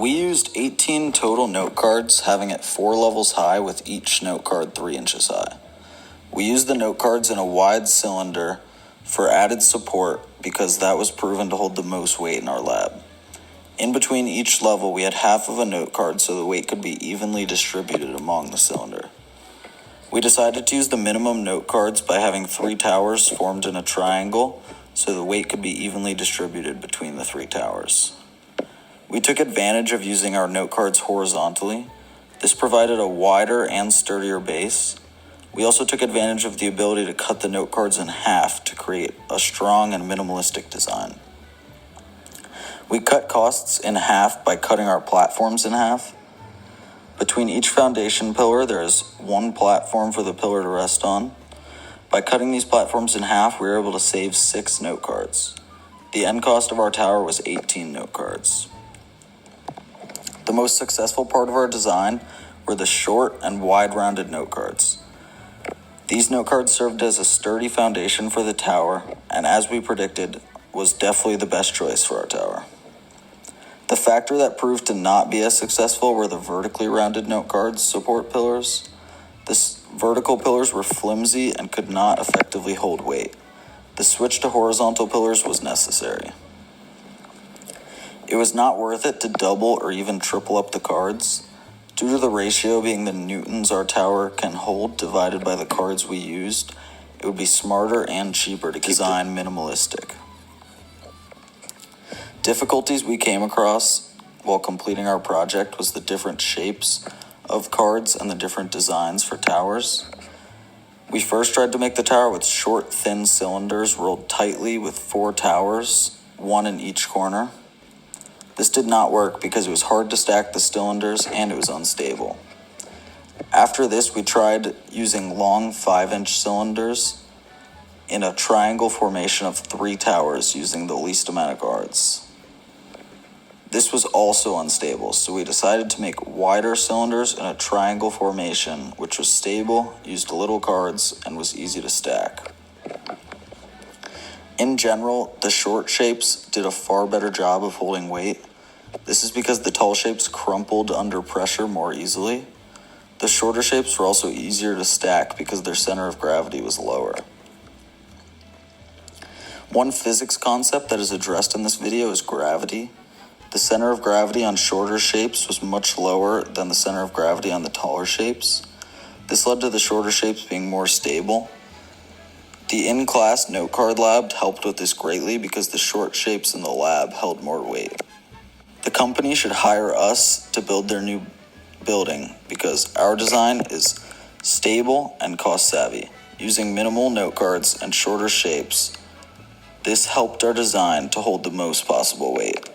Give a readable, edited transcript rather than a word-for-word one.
We used 18 total note cards, having it 4 levels high with each note card 3 inches high. We used the note cards in a wide cylinder for added support because that was proven to hold the most weight in our lab. In between each level, we had half of a note card so the weight could be evenly distributed among the cylinder. We decided to use the minimum note cards by having 3 towers formed in a triangle so the weight could be evenly distributed between the 3 towers. We took advantage of using our note cards horizontally. This provided a wider and sturdier base. We also took advantage of the ability to cut the note cards in half to create a strong and minimalistic design. We cut costs in half by cutting our platforms in half. Between each foundation pillar, there is 1 platform for the pillar to rest on. By cutting these platforms in half, we were able to save 6 note cards. The end cost of our tower was 18 note cards. The most successful part of our design were the short and wide-rounded note cards. These note cards served as a sturdy foundation for the tower, and as we predicted, was definitely the best choice for our tower. The factor that proved to not be as successful were the vertically rounded note cards support pillars. The vertical pillars were flimsy and could not effectively hold weight. The switch to horizontal pillars was necessary. It was not worth it to double or even triple up the cards. Due to the ratio being the newtons our tower can hold divided by the cards we used, it would be smarter and cheaper to design minimalistic. Difficulties we came across while completing our project was the different shapes of cards and the different designs for towers. We first tried to make the tower with short, thin cylinders rolled tightly with 4 towers, 1 in each corner. This did not work because it was hard to stack the cylinders and it was unstable. After this, we tried using long 5-inch cylinders in a triangle formation of 3 towers using the least amount of cards. This was also unstable, so we decided to make wider cylinders in a triangle formation, which was stable, used little cards, and was easy to stack. In general, the short shapes did a far better job of holding weight. This is because the tall shapes crumpled under pressure more easily. The shorter shapes were also easier to stack because their center of gravity was lower. One physics concept that is addressed in this video is gravity. The center of gravity on shorter shapes was much lower than the center of gravity on the taller shapes. This led to the shorter shapes being more stable. The in-class note card lab helped with this greatly because the short shapes in the lab held more weight. The company should hire us to build their new building because our design is stable and cost-savvy. Using minimal note cards and shorter shapes, this helped our design to hold the most possible weight.